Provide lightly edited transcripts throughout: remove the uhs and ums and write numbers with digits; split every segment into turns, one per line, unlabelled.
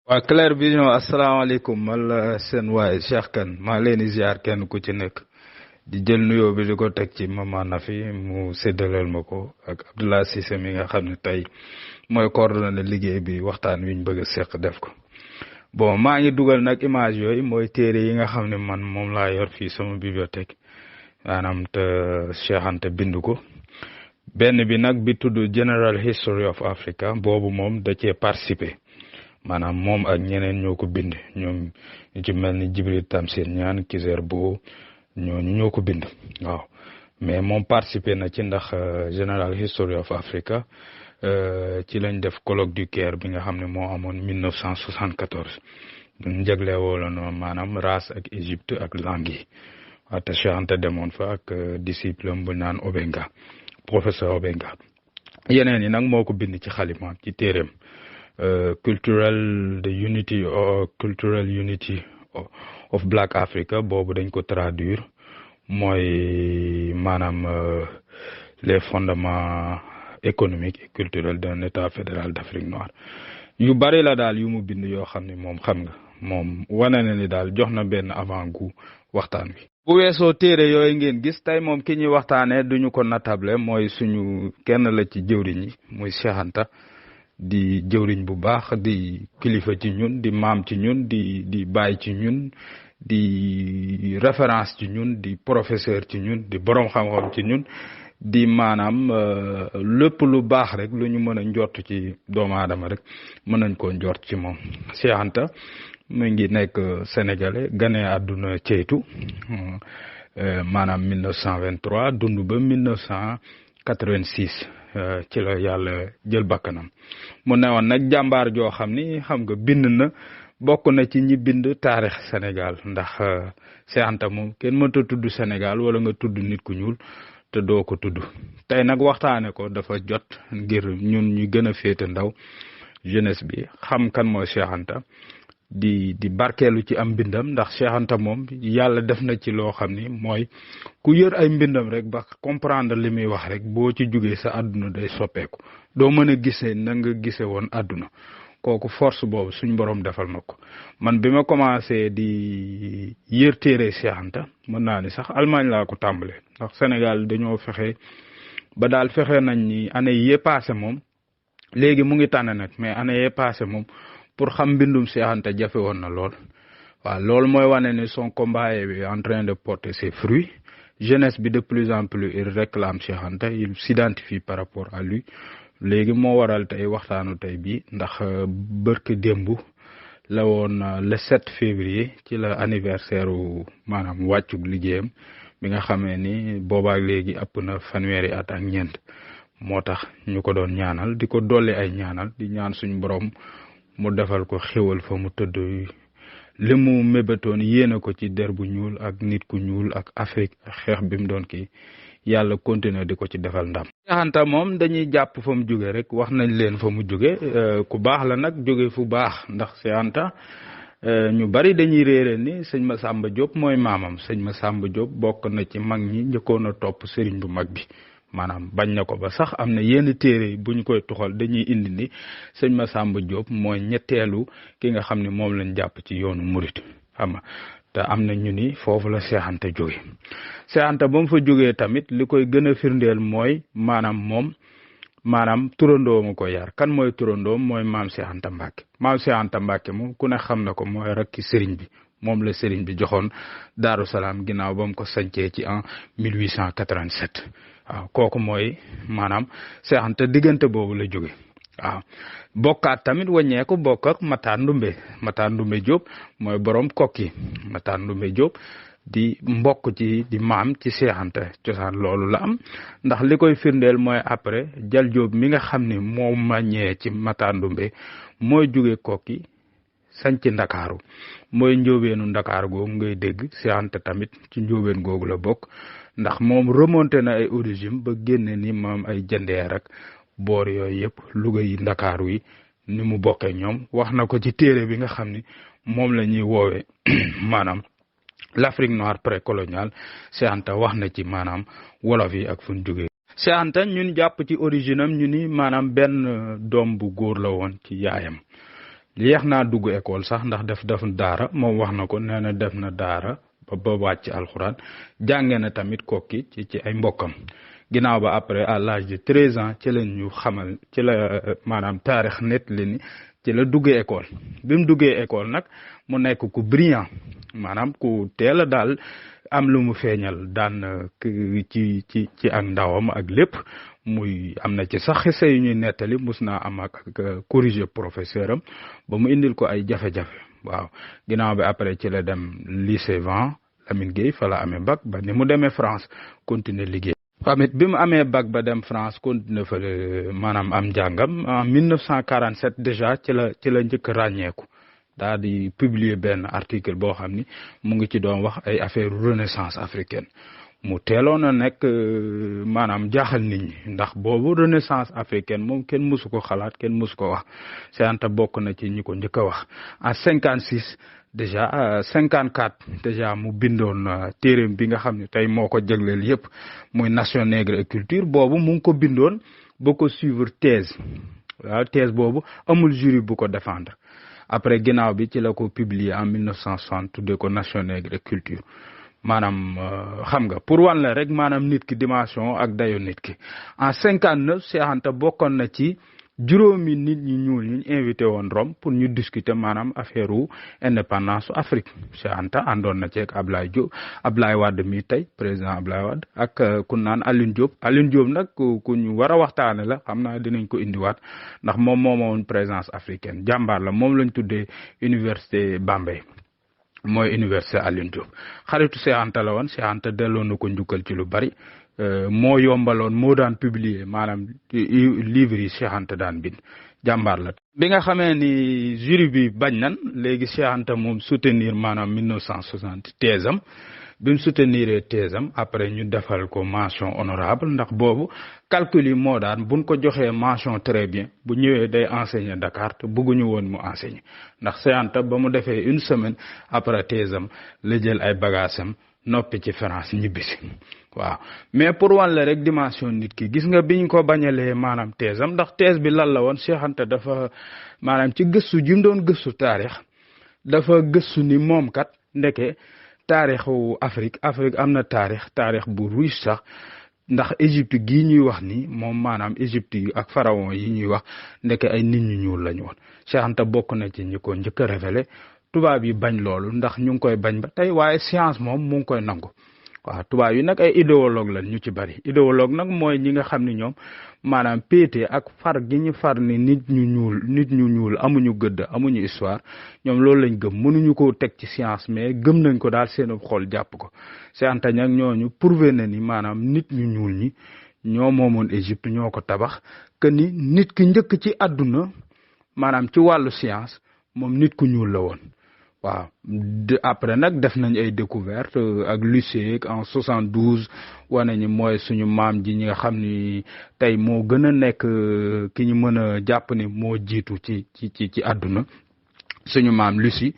waa Clair Vision asalaamaaleykum man la seen waay Cheikh Kane maa leen di ziar kenn ku ci nekk di jël nuyoo bi di ko teg ci Mama Nafi mu séddaleel ma ko ak Abdoulaye Cissé mi nga xam ne tey mooy coordonné liggéey bi waxtaan wi ñu bëgg a seq def ko. bon maa ngi dugal nag image yooyu mooy téere yi nga xam ne man moom laa yor fii sama bibliothèque maanaam te Cheikh Anta bind ko benn bi nag bi tudd General History of Africa boobu moom da cee participé. maanaam moom ak ñeneen ñoo ko bind ñoom ñu ci mel ni Jibril Tamsir Niane Kizer Bo ñooñu ñoo ko bind waaw mais moom participé na ci ndax General History of Africa ci lañ def colloque du Caire bi nga xam ne moo amoon 1974 ñu jagle wooloon maanaam race ak Égypte ak langue yi waaw te Cheikh Anta demoon fa ak disciple bu naan Obenga professeur Obenga yeneen yi nag moo ko bind ci xalima ci téeréem cultural unity of Black Africa boobu dañ ko traduire mooy maanaam les fondements économiques et culturels d'un état fédéral d'Afrique noire yu bari la daal yu mu bind yoo xam ne moom xam nga moom wane na ni daal jox na benn avant-goût waxtaan wi. bu weesoo téere yooyu ngeen gis tey moom ki ñuy waxtaanee duñu ko natable mooy suñu kenn la ci jëwriñ yi muy Cheikh Anta di jëwriñ bu baax di kilifa ci ñun di maam ci ñun di baay ci ñun di référence ci ñun di professeur ci ñun di borom xam-xam ci ñun di maanaam lépp lu baax rek lu ñu mën a njort ci doomu aadama rek mën nañ koo njort ci moom. Cheikh Anta mu ngi nekk sénégalais gane àdduna ceytu maanaam 1923 dund ba 1986 ci la yàlla jël bakkanam mu newoon nag jàmbaar joo xam ni xam nga bind na bokk na ci ñi bind taarix Sénégal ndax Cheikh Anta moom kenn mënta tudd Sénégal wala nga tudd nit ku ñuul te doo ko tudd tey nag waxtaane ko dafa jot ngir ñun ñu gën a féete ndaw jeunesse bi xam kan mooy Cheikh Anta di barkeelu ci am mbindam ndax Cheikh Anta moom yàlla def na ci loo xam ni mooy ku yër ay mbindam rek ba comprendre li muy wax rek boo ci jugee sa àdduna day soppeeku doo mën a gisee na nga gisee woon àdduna kooku force boobu suñ borom defal na ko man bi ma commencé di yër téere Cheikh Anta mën naa ni sax Allemagne laa ko tàmbalee ndax Sénégal dañoo fexe ba daal fexe nañ ni année yee passé moom léegi mu ngi tànn nag mais année yee passé moom pour xam mbindum Cheikh Anta jafe woon na lool waaw loolu mooy wane ne son combat est en train de porter ses fruits jeunesse bi de plus en plus il réclame Cheikh Anta il s'identifie par rapport à lui léegi moo waral tey waxtaanu tey bi ndax bërk démb la woon le 7 février ci la anniversaire u maanaam wàccug liggéeyam bi nga xamee ni boobaak léegi ëpp na fanweeri at ak ñeent moo tax ñu ko doon ñaanal di ko dolli ay ñaanal di ñaan suñu borom mu defal ko xéwal fa mu tëdd li mu mébétoon yéene ko ci der bu ñuul ak nit ku ñuul ak Afrique xeex bi mu doon kii yàlla continuer di ko ci defal ndam. Cheikh Anta moom dañuy jàpp fa mu jóge rek wax nañ leen fa mu jóge ku baax la nag jóge fu baax ndax Cheikh Anta ñu bari dañuy réere ni sëñ Massamba Diop mooy maamam sëñ Massamba Diop bokk na ci mag ñi njëkkoon a topp sëriñ bu mag bi. maanaam bañ na ko ba sax am na yenn téere yi bu ñu koy tuxal dañuy indi ni sëñ Massamba Diop mooy ñetteelu ki nga xam ne moom lañ jàpp ci yoonu murit xam nga te am na ñu ni foofu la Cheikh Anta jóge Cheikh Anta ba mu fa jógee tamit li koy gën a firndeel mooy maanaam turandoo ma ko yar kan mooy turandoom mooy maam Cheikh Anta Mbacke maam Cheikh Anta Mbacke moom ku ne xam na ko mooy rakki sëriñ bi moom la sëriñ bi joxoon Daaru Salaam ginnaaw ba mu ko sancee ci en 1887 waaw kooku mooy maanaam Cheikh Anta diggante boobu la jóge waaw bokkaat tamit wàññeeku bokk ak Matar Ndumbe Diop mooy borom kokki Matar Ndumbe Diop di mbokk ci di maam ci Cheikh Anta cosaan loolu la am ndax li koy firndeel mooy après Jal Diop mi nga xam ne moo maññee ci Matar Ndumbe mooy jóge kokki sanc Ndakaaru mooy njóobeenu Ndakaaru googu ngay dégg Cheikh Anta tamit ci njóobeen googu la bokk ndax moom remonté na ay origine ba génne ni moom ay jëndeer ak boor yooyu yëpp Louga yi Ndakaaru yi ni mu bokkee ñoom wax na ko ci téere bi nga xam ni moom la ñuy woowee maanaam l'Afrique noire précoloniale Cheikh Anta wax na ci maanaam wolof yi ak fu ñu jógee. Cheikh Anta ñun jàpp ci origine am ñu ni maanaam benn doom bu góor la woon ci yaayam yéex naa dugg école sax ndax def daara moom wax na ko nee na def na daara ba wàcc alxuraan jànge na tamit kokki ci ay mbokkam ginnaaw ba après à l'âge de 13 ans ci la ñu xamal ci la maanaam taarix net li ni ci la duggee école bi mu duggee école nag mu nekk ku brillant maanaam ku teel a daal am lu mu feeñal daan ci ak ndawam ak lépp muy am na ci sax xese yu ñuy nettali mus naa am ak corriger professeur am ba mu indil ko ay jafe-jafe waaw ginnaaw bi après ci la dem lycée Van Lamine Gueye fa la amee bac ba ni mu demee France continuer liggéey. tamit bi mu amee bac ba dem France continuer fa maanaam am njàngam en 1947 déjà ci la njëkk ràññeeku daal di publier benn article boo xam ni mu ngi ci doon wax ay affaire renaissance africaine mu teeloon a nekk maanaam jaaxal nit ñi ndax boobu renaissance africaine moom kenn mësu ko xalaat kenn mësu ko wax Cheikh Anta bokk na ci ñi ko njëkk a wax en 56 déjà 54 déjà mu bindoon téeréem bi nga xam ne tey moo ko jagleel yëpp muy nation nègre et culture boobu mu ngi ko bindoon ba ko suivre thèse waaw thèse boobu amul jury bu ko défendre après ginnaaw bi ci la ko publier en 1960 tuddee ko nation nègre et culture maanaam xam nga pour wan la rek maanaam nit ki dimension ak dayo nit ki en 59 Cheikh Anta bokkoon na ci juróomi nit ñi ñuul ñu invité woon Rome pour ñu discuter maanaam affaire wu indépendance Afrique Cheikh Anta àndoon na ci ak Ablaye Wade mi tey président Ablaye Wade ak ku naan Alioune Diop nag ku ñu war a waxtaane la xam naa dinañ ko indiwaat ndax moom moomoon présence africaine jàmbaar la moom lañ tuddee université Bambey mooy université Alioune Diop xaritu Cheikh Anta la woon Cheikh Anta delloo na ko njukkal ci lu bari moo yombaloon moo daan publier maanaam livre yi Cheikh Anta daan bind jàmbaar la. bi nga xamee ni jury bi bañ nan léegi Cheikh Anta moom soutenir maanaam 1960 thèse am bi mu soutenir thèse am après ñu defal ko mention honorable ndax boobu calcul yi moo daan buñ ko joxee mention très bien bu ñëwee day enseigner Dakar te bëgguñu woon mu enseigner ndax Cheikh Anta ba mu defee une semaine après thèse am la jël ay bagages am noppi ci France ñibbisi waaw mais pour wan la rek dimension nit ki gis nga biñ ko bañalee maanaam thèse am ndax thèse bi lan la woon Cheikh Anta dafa maanaam ci gëstu ji mu doon gëstu taarix dafa gëstu ni moom kat ndeke taarixu Afrique am na taarix bu riche sax ndax Égypte gii ñuy wax ni moom maanaam Égypte yi ak pharaon yi ñuy wax ndeke ay nit ñu ñuul lañu woon Cheikh Anta bokk na ci ñi ko njëkk a révélé tubaab yi bañ loolu ndax ñu ngi koy bañ ba tey waaye science moom mu ngi koy nangu waaw tubaab yi nag ay idéologue lañ ñu ci bari idéologue nag mooy ñi nga xam ni ñoom maanaam péete ak far gi ñu far ni nit ñu ñuul amuñu gëdd amuñu histoire ñoom loolu lañ gëm mënuñu ko teg ci science mais gëm nañ ko daal seen xol jàpp ko Cheikh Anta nag ñooñu prouvé na ni maanaam nit ñu ñuul ñi ñoo moomoon Égypte ñoo ko tabax que ni nit ki njëkk ci àdduna maanaam ci wàllu science moom nit ku ñuul la woon waaw après nag def nañ ay découverte ak Lucie en 72 wane ni mooy suñu maam ji ñi nga xam ni tey moo gën a nekk ki ñu mën a jàpp ni moo jiitu ci àdduna suñu maam Lucie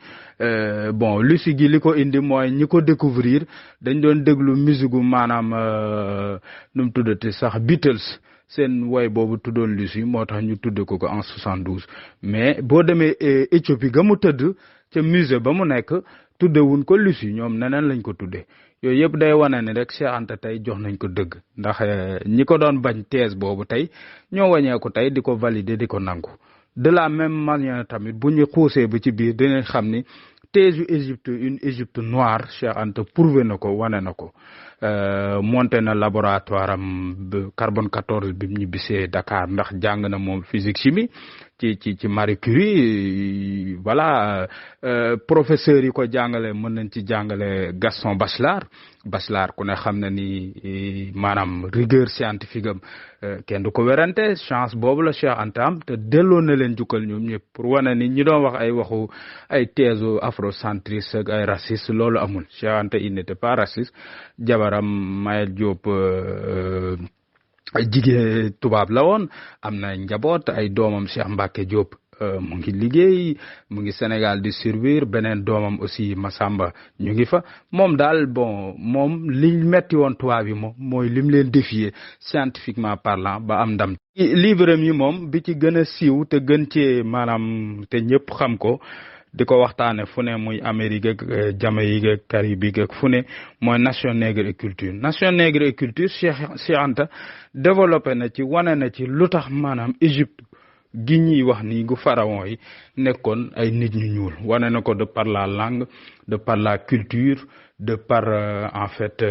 bon Lucie gi li ko indi mooy ñi ko découvrir dañ doon déglu musique gu maanaam nu mu tuddati sax Beatles seen woy boobu tuddoon Lucie moo tax ñu tudde ko en 72 mais boo demee Éthiopie ga mu tëdd ca musée ba mu nekk tuddewuñ ko Lucie ñoom neneen lañ ko tuddee yooyu yëpp day wane ni rek Cheikh Anta tey jox nañ ko dëgg ndax ñi ko doon bañ thèse boobu tey ñoo wàññeeku tey di ko valider di ko nangu de la même manière tamit bu ñu xuusee ba ci biir dinañ xam ni thèse yu une Égypte noire Cheikh Anta prouvé na ko wane na ko monté na laboratoire am carbone 14 bi mu ñibbisee Dakar ndax jàng na moom physique chimie ci Marie Curie voilà professeur yi ko jàngale mën nañ ci jàngale Gaston Bachelard ku ne xam na ni maanaam rigueur scientifique am kenn du ko werante chance boobu la Cheikh Anta am te delloo na leen jukkal ñoom ñëpp pour wane ni ñi doon wax ay waxu ay thèse afrocentriste ak ay raciste loolu amul Cheikh Anta il n'était pas raciste jabaram Mayel Diop ay jigéen tubaab la woon am na njaboot ay doomam Cheikh Mbacke Diop mu ngi liggéey mu ngi Sénégal di servir beneen doomam aussi Massamba ñu ngi fa moom daal bon moom liñ metti woon tubaab yi moom mooy lim leen défier scientifiquement parlant ba am ndam. livre yi moom bi ci gën a siiw te gën cee maanaam te ñëpp xam ko di ko waxtaane fu ne muy Amérique ak Jamaïque ak Caraïbes ak fu ne mooy Nation nègre et culture Nation nègre et culture Cheikh Anta développé na ci wane na ci lu tax maanaam Égypte gi ñuy wax ni gu pharaon yi nekkoon ay nit ñu ñuul wane na ko de par la langue de par la culture de par en fait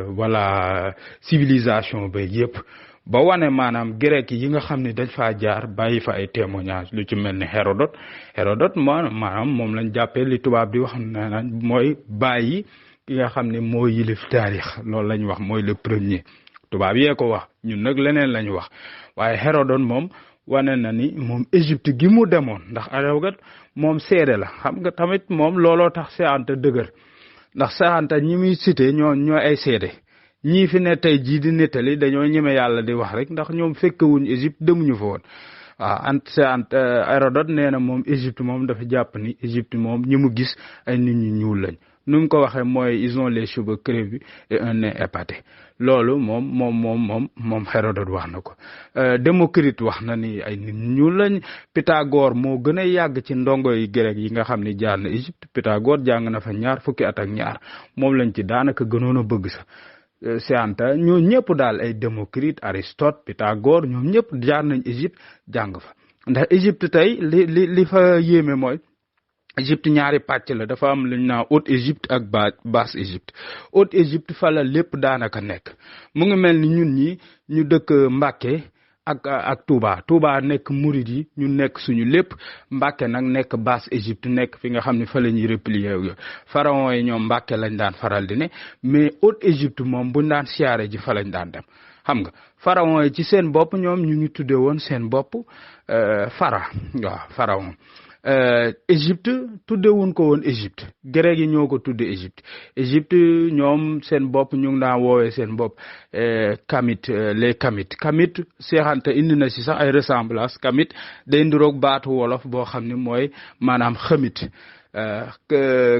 voilà civilisation ba yépp ba wane maanaam grec yi nga xam ne dañ faa jaar bàyyi fa ay témoignages lu ci mel ni Hérodote maanaam moom lañ jàppee li tubaab di wax naan mooy bàyyi ki nga xam ne moo yilif taarix loolu lañ wax mooy le premier tubaab yee ko wax ñun nag leneen lañ wax waaye Hérodote moom wane na ni moom Égypte gi mu demoon ndax Hérodote moom seede la xam nga tamit moom looloo tax Cheikh Anta dëgër ndax Cheikh Anta ñi muy cité ñoo ay seede ñii fi ne tey jii di nettali dañoo ñeme yàlla di wax rek ndax ñoom fekkewuñ Égypte demuñu fa woon waaw Hérodote nee na moom Égypte moom dafa jàpp ni Égypte moom ñi mu gis ay nit ñu ñuul lañ nu mu ko waxee mooy ils ont les cheveux crépus et un nez épaté loolu moom Hérodote wax na ko Démocrite wax na ni ay nit ñu ñuul lañ Pythagore moo gën a yàgg ci ndongo yi grec yi nga xam ni jaar na Égypte Pythagore jàng na fa 2 fukki at ak 2 moom lañ ci daanaka gënoon a bëgg sax Cheikh Anta ñoo ñëpp daal ay Démocrite Aristote Pythagore ñoom ñëpp jaar nañ Égypte jàng fa ndax Égypte tey li fa yéeme mooy Égypte ñaari pàcc la dafa am lu ñu naan Haute Égypte ak Basse Égypte Haute Égypte fa la lépp daanaka nekk mu ngi mel ni ñun ñi ñu dëkk Mbàkke ak Touba nekk murid yi ñu nekk suñu lépp Mbàkke nag nekk Basse Égypte nekk fi nga xam ne fa la ñuy replier pharaon yi ñoom Mbàkke lañ daan faral di ne mais Haute Égypte moom buñ daan siyaare ji fa lañ daan dem xam nga pharaon yi ci seen bopp ñoom ñu ngi tudde woon seen bopp pharaon Égypte tuddewuñ ko woon Égypte grec yi ñoo ko tudde Égypte ñoom seen bopp ñu ngi daan woowee seen bopp Kamit les Kamit Cheikh Anta indi na si sax ay ressemblance Kamit day ndiroog baatu wolof boo xam ne mooy maanaam xamit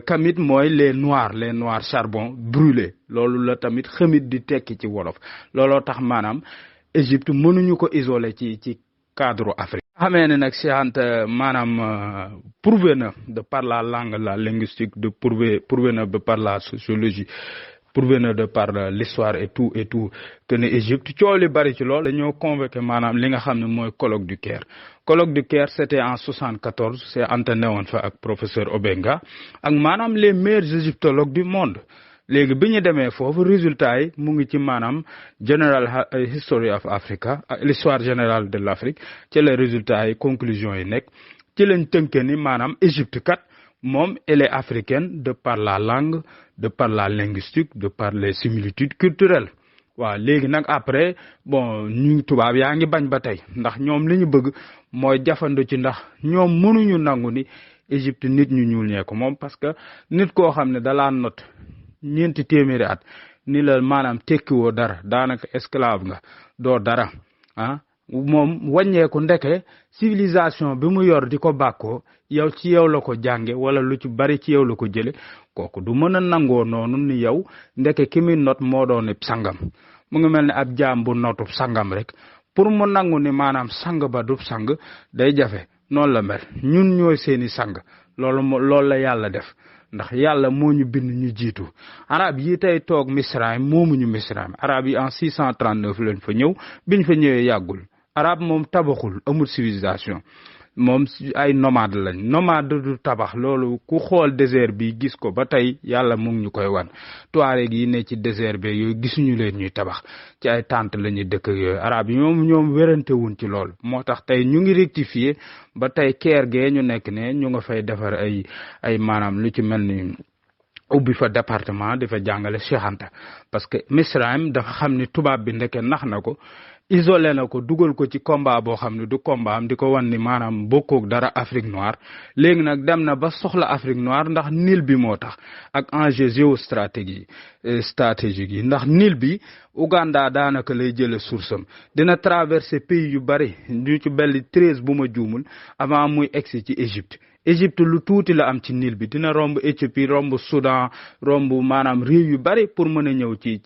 Kamit mooy les noirs charbon brûlé loolu la tamit xamit di tekki ci wolof looloo tax maanaam Égypte mënuñu ko isoler ci cadre Afrique xamee ne nag Cheikh Anta maanaam prouvé na de par la langue la linguistique prouvé na de par la sociologie prouvé na de par l'histoire et tout que ne Égypte coow li bari ci lool dañoo convoqué maanaam li nga xam ne mooy colloque du Caire c'était en 74 Cheikh Anta newoon fa ak professeur Obenga ak maanaam les meilleurs égyptologues du monde léegi bi ñu demee foofu résultat yi mu ngi ci maanaam General History of Africa l'histoire générale de l'Afrique ci les résultats yi conclusion yi nekk ci lañ tënke ni maanaam Égypte kat moom elle est africaine de par la langue de par la linguistique de par les similitudes culturelles waaw léegi nag après bon ñu tubaab yaa ngi bañ ba tey ndax ñoom li ñu bëgg mooy jafandu ci ndax ñoom mënuñu nangu ni Égypte nit ñu ñuul ñee ko moom parce que nit koo xam ne dalaa not 400 at ni la maanaam tekkiwoo dara daanaka esclave nga doo dara moom wàññeeku ndeke civilisation bi mu yor di ko bàkkoo yow ci yow la ko jànge wala lu ci bari ci yow la ko jële kooku du mën a nangoo noonu ni yow ndeke ki muy not moo doon sangam mu ngi mel ne ab jaam bu notub sangam rek pour mu nangu ni maanaam sang ba du sang day jafe noonu la mel ñun ñooy seeni sang loolu la yàlla def ndax yàlla moo ñu bind ñu jiitu arab yi tey toog Misraim moomuñu Misraim arab yi en 639 lañ fa ñëw biñ fa ñëwee yàggul arab moom tabaxul amul civilisation moom ay nomade lañ nomade du tabax loolu ku xool désert bi gis ko ba tey yàlla mu ngi ñu koy wan Touareg yi ne ci désert bi yooyu gisuñu leen ñuy tabax ci ay tente la ñuy dëkk yooyu arab yi ñoom wérante wuñ ci loolu moo tax tey ñu ngi rectifier ba tey Caire gee ñu nekk ne ñu nga fay defar ay maanaam lu ci mel ni ubbi fa département di fa jàngale Cheikh Anta parce que Misraim dafa xam ni tubaab bi ndeke nax na ko isolé na ko dugal ko ci combat boo xam ne du combat am di ko wan ni maanaam bokkoog dara Afrique noire léegi nag dem na ba soxla Afrique noire ndax Nil bi moo tax ak enjeu géostratégie stratégique yi ndax Nil bi Ouganda daanaka lay jële source am dina traverser pays yu bari ñu ci belli 13 bu ma juumul avant muy egsi ci Égypte lu tuuti la am ci Nil bi dina romb Éthiopie romb Soudan romb maanaam réew yu bari pour mën a ñëw ci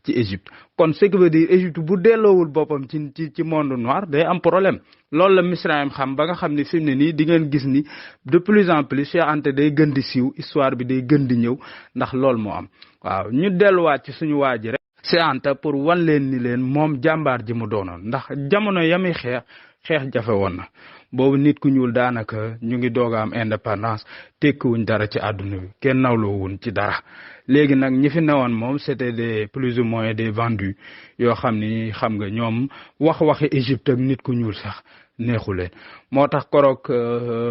Égypte kon ce qui veut dire Égypte bu delloowul boppam ci monde noir day am problème loolu la Misraïm xam ba nga xam ni fi mu ne nii di ngeen gis ni de plus en plus Cheikh Anta day gën di siiw histoire bi day gën di ñëw ndax loolu moo am waaw ñu delluwaat ci suñu waa ji rek Cheikh Anta pour wan leen ni leen moom jàmbaar ji mu doonoon ndax jamono yami xeex jafe woon na boobu nit ku ñuul daanaka ñu ngi doog a am indépendance tekkiwuñ dara ci àdduna bi kenn nawloowuñ ci dara léegi nag ñi fi newoon moom c'était des plus ou moins des vendus yoo xam ni xam nga ñoom waxi Égypte ak nit ku ñuul sax neexu leen moo tax koroog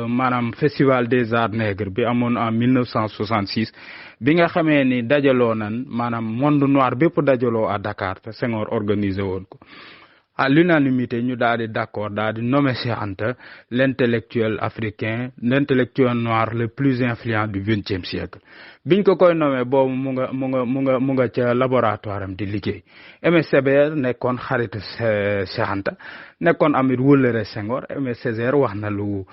maanaam festival des arts nègres bi amoon en 1966 bi nga xamee ni dajaloo nan maanaam monde noir bépp dajaloo à Dakar te Senghor organisé woon ko à l'unanimité ñu daal di d'accord daal di nommer Cheikh Anta l'intellectuel africain l'intellectuel noir le plus influent du 20e siècle biñ ko koy nommer boobu mu nga ca laboratoire am di liggéey Aimé Césaire nekkoon xarit Cheikh Anta nekkoon amit wëllëre Senghor Aimé Césaire wax na lu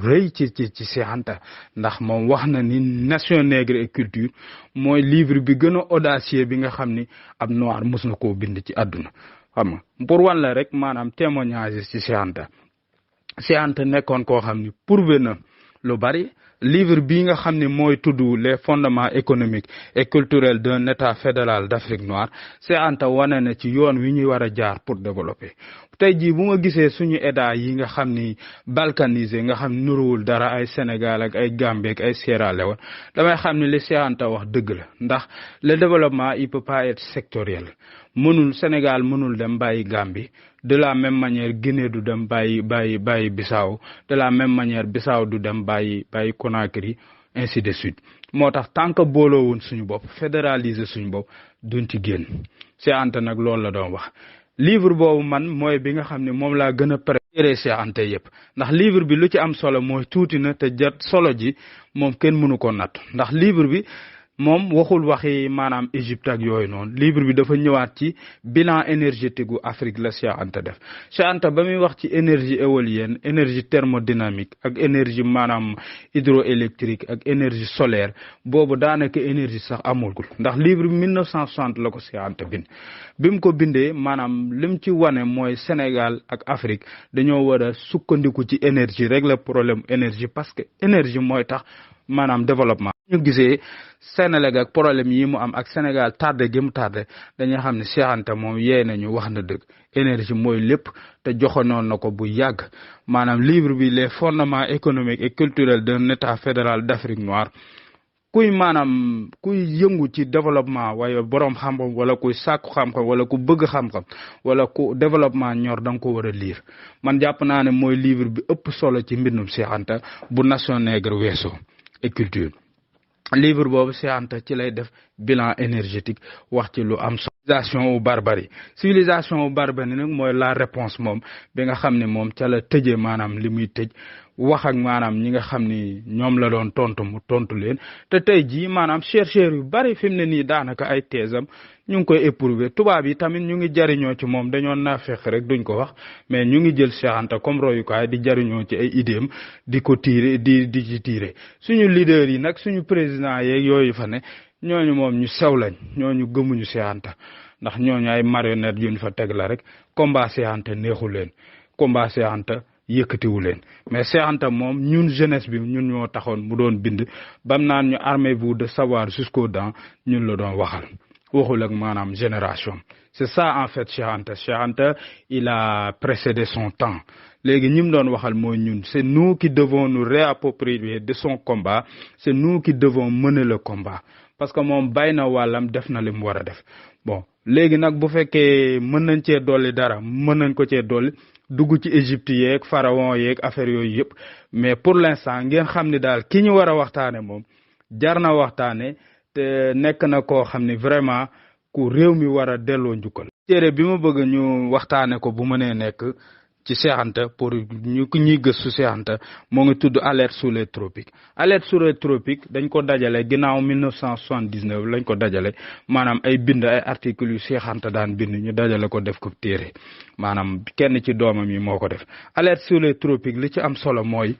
rëy ci Cheikh Anta ndax moom wax na ni Nation nègre et culture mooy livre bi gën a audacieux bi nga xam ni ab noir mës na koo bind ci àdduna xam nga pour wan la rek maanaam témoignage ci Cheikh Anta nekkoon koo xam ni prouvé na lu bari livre bii nga xam ni mooy tudd les fondements économiques et culturels d'un état fédéral d'Afrique noire Cheikh Anta wane na ci yoon wi ñuy war a jaar pour développer tey jii bu ma gisee suñu état yi nga xam ni balkanisé nga xam nuruwul dara ay Sénégal ak ay Gambie ak ay Sierra Leone damay xam ni li Cheikh Anta wax dëgg la ndax le développement il peut pas être sectoriel Sénégal mënul dem bàyyi Gambie de la même manière Guinée du dem bàyyi Bissau de la même manière Bissau du dem bàyyi Conakry ainsi de suite moo tax tant que booloowuñ suñu bopp fédéraliser suñu bopp duñ ci génn Cheikh Anta nag loolu la doon wax livre boobu man mooy bi nga xam ne moom laa gën a préféré Cheikh Anta yëpp ndax livre bi lu ci am solo mooy tuuti na te jot solo ji moom kenn mënu ko natt ndax livre bi moom waxul waxi maanaam Égypte ak yooyu noonu livre bi dafa ñëwaat ci bilan énergétique gu Afrique la Cheikh Anta def Cheikh Anta ba muy wax ci énergie éolienne énergie thermodynamique ak énergie maanaam hydroélectrique ak énergie solaire boobu daanaka énergie sax amulgul ndax livre bi 1960 la ko Cheikh Anta bind bi mu ko bindee maanaam lim ci wane mooy Sénégal ak Afrique dañoo war a sukkandiku ci énergie régler problème énergie parce que énergie mooy tax maanaam développement ñu gisee Sénégal ak problème yi mu am ak Sénégal tardé gi mu tardé dañuy xam ne Cheikh Anta moom yee nañu wax na dëgg énergie mooy lépp te joxonoon na ko bu yàgg maanaam livre bi les fondements économiques et culturels d'un état fédéral d'Afrique noire kuy yëngu ci développement waaye boroom xam-xam wala kuy sàkku xam-xam wala ku bëgg xam-xam wala ku développement ñor da nga ko war a lire man jàpp naa ne mooy livre bi ëpp solo ci mbindum Cheikh Anta bu Nation nègre weesoo et culture livre boobu Cheikh Anta ci lay def bilan énergétique wax ci lu am civilisation ou barbarie nag mooy la réponse moom bi nga xam ne moom ca la tëjee maanaam li muy tëj wax ak maanaam ñi nga xam ni ñoom la doon tontu mu tontu leen te tey jii maanaam chercheurs yu bari fi mu ne nii daanaka ay thèsam ñu ngi koy éprouver tubaab yi tamit ñu ngi jariñoo ci moom dañoo naafeq rek duñ ko wax mais ñu ngi jël Cheikh Anta comme royukaay di jariñoo ci ay idéem di ko tiire di ci tiire suñu leader yi nag suñu président yeeg yooyu fa ne ñooñu moom ñu sew lañ ñooñu gëmuñu Cheikh Anta ndax ñooñu ay marionnette yu ñu fa teg la rek combat Cheikh Anta neexu leen combat Cheikh Anta yëkkatiwu leen mais Cheikh Anta moom ñun jeunesse bi ñun ñoo taxoon mu doon bind bam naan ñu armez-vous de savoir jusqu'aux dents ñun la doon waxal waxul ak maanaam génération c'est ça en fait Cheikh Anta il a précédé son temps léegi ñi mu doon waxal mooy ñun c'est nous qui devons nous réapproprier de son combat c'est nous qui devons mener le combat parce que moom bay na wàllam def na li mu war a def bon léegi nag bu fekkee mën nañ cee dolli dara mën nañ ko cee dolli dugg ci Égypte yeeg pharaon yeeg affaire yooyu yëpp mais pour l'instant ngeen xam ni daal ki ñu war a waxtaane moom jar na waxtaane te nekk na koo xam ni vraiment ku réew mi war a delloo njukkal téere bi ma bëgg ñu waxtaane ko bu mënee nekk ci Cheikh Anta pour ñuy gëstu Cheikh Anta moo ngi tudd alerte sur les tropiques. Alerte sur les tropiques dañ ko dajale ginnaaw 1979 lañ ko dajale maanaam ay bind ay articles yu Cheikh Anta daan bind ñu dajale ko def ko téere maanaam kenn ci doomam yi moo ko def. Alerte sur les tropiques li ci am solo mooy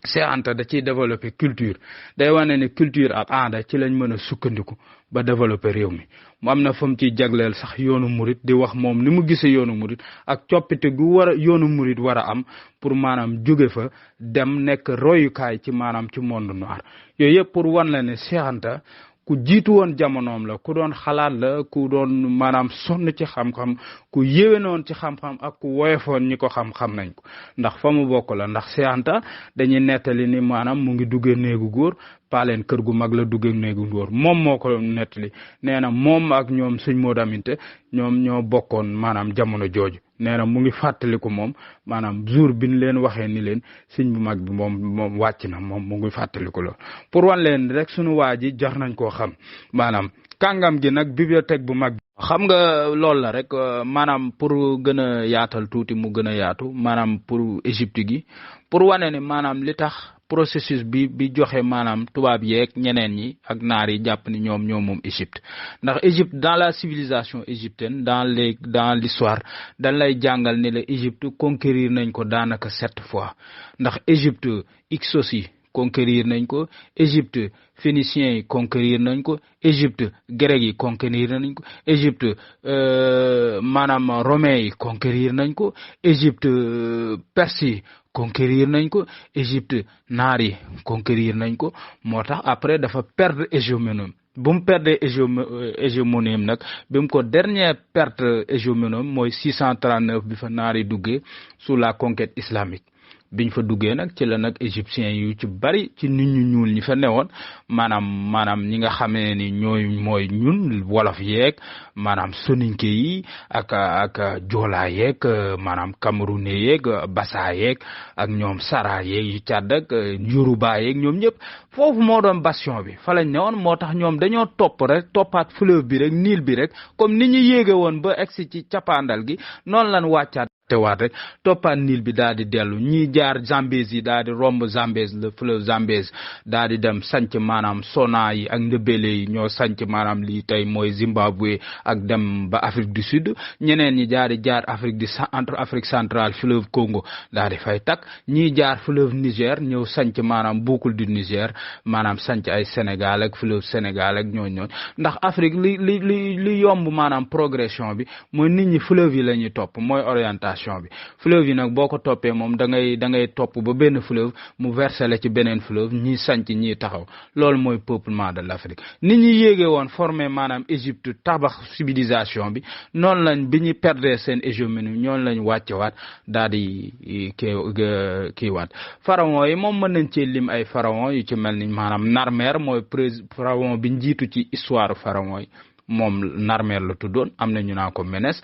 Cheikh Anta da ciy développer culture day wane ne culture ak aada ci lañ mën a sukkandiku ba développer réew mi mu am na fa mu ciy jagleel sax yoonu murit di wax moom ni mu gisee yoonu murit ak coppite gu war a yoonu murit war a am pour maanaam jóge fa dem nekk royukaay ci maanaam ci monde noir yooyu yëpp pour wan la ne Cheikh Anta ku jiitu woon jamonoom la ku doon xalaat la ku doon maanaam sonn ci xam-xam ku yéwénoon ci xam-xam ak ku woyofoon ñi ko xam-xam nañ ko ndax fa mu bokk la ndax Cheikh Anta dañuy nettali ni maanaam mu ngi duggee néegu góor paaleen kër gu mag la duggee néegu góor moom moo ko nettali nee na moom ak ñoom sëñ Modou Aminta ñoom ñoo bokkoon maanaam jamono jooju nee na mu ngi fàttaliku moom maanaam jour bi ñu leen waxee ni leen sëñ bu mag bi moom wàcc na moom mu ngi fàttaliku lool pour wan leen rek sunu waa ji jar nañ koo xam maanaam kàngam gi nag bibliothèque bu mag xam nga loolu la rek maanaam pour gën a yaatal tuuti mu gën a yaatu maanaam pour Égypte gi pour wane ne maanaam li tax processus bi joxe maanaam tubaab yeeg ñeneen ñi ak naar yi jàpp ni ñoom moom Égypte ndax Égypte dans la civilisation égyptienne dans l'histoire dañ lay jàngal ni la Égypte conquérir nañ ko daanaka 7 fois ndax Égypte Hyksos yi conquérir nañ ko Égypte phéniciens yi conquérir nañ ko Égypte grec yi conquérir nañ ko Égypte maanaam romains yi conquérir nañ ko Égypte perse yi conquérir nañ ko Égypte naar yi conquérir nañ ko moo tax après dafa perdre hégémonie bu mu perdre hégémonie nag bi mu ko dernière perte hégémonie mooy 639 bi fa naar yi duggee sous la conquête islamique biñ fa duggee nag ci la nag égyptiens yu ci bari ci nit ñu ñuul ñi fa newoon maanaam ñi nga xamee ni mooy ñun wolof yeeg maanaam soninke yi ak joolaa yeeg maanaam camerounais yeeg bassa yeeg ak ñoom sara yeeg yu Tchad ak yoruba yeeg ñoom ñëpp foofu moo doon bastion bi fa lañ newoon moo tax ñoom dañoo toppaat fleuve bi rek Nil bi rek comme ni ñu yéege woon ba egsi ci cappaandal gi noonu lañ wàccaat tewaat rek toppaat Nil bi daal di dellu ñii jaar Zambèze yi daal di romb Zambèze le fleuve Zambèze daal di dem sanc maanaam Sona yi ak Ndebele yi ñoo sanc maanaam lii tey mooy Zimbabwe ak dem ba Afrique du Sud ñeneen ñi jaar Afrique centrale fleuve Congo daal di fay tak ñii jaar fleuve Niger ñëw sanc maanaam boucle du Niger maanaam sanc ay Sénégal ak fleuve Sénégal ak ñooñu ndax Afrique li yomb maanaam progression bi mooy nit ñi fleuve yi la ñuy topp mooy orientation bi fleuve yi nag boo ko toppee moom da ngay topp ba benn fleuve mu versé la ci beneen fleuve ñii sanc ñii taxaw loolu mooy peuplement de l'Afrique nit ñi yéege woon formé maanaam Égypte tabax civilisation bi noonu lañ bi ñu perdre seen hégémonie ñoonu lañ wàccewaat daal di kiiwaat pharaon yi moom mën nañ cee lim ay pharaon yu ci mel ni maanaam Narmer mooy pharaon bi njiitu ci histoire pharaon yi moom Narmer la tuddoon am na ñu naa ko Ménès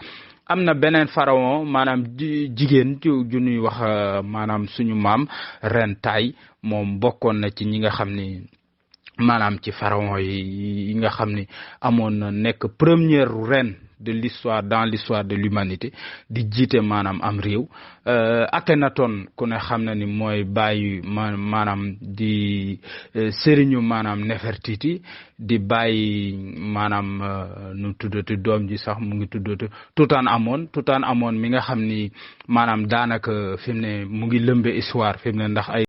am na beneen pharaon maanaam jigéen ju ñuy wax maanaam suñu maam Ren Tay moom bokkoon na ci ñi nga xam ni maanaam ci pharaon yi nga xam ni amoon na nekk première reine de l'histoire dans l'histoire de l'humanité di jiite maanaam am réew Akhenaton ku ne xam na ni mooy bàyyi maanaam di sëriñu maanaam Nefertiti di bàyyi maanaam nu tuddati doom ji sax mu ngi tuddati Toutankhamon mi nga xam ni maanaam daanaka fi mu ne mu ngi lëmbe histoire fi mu ne ndax ay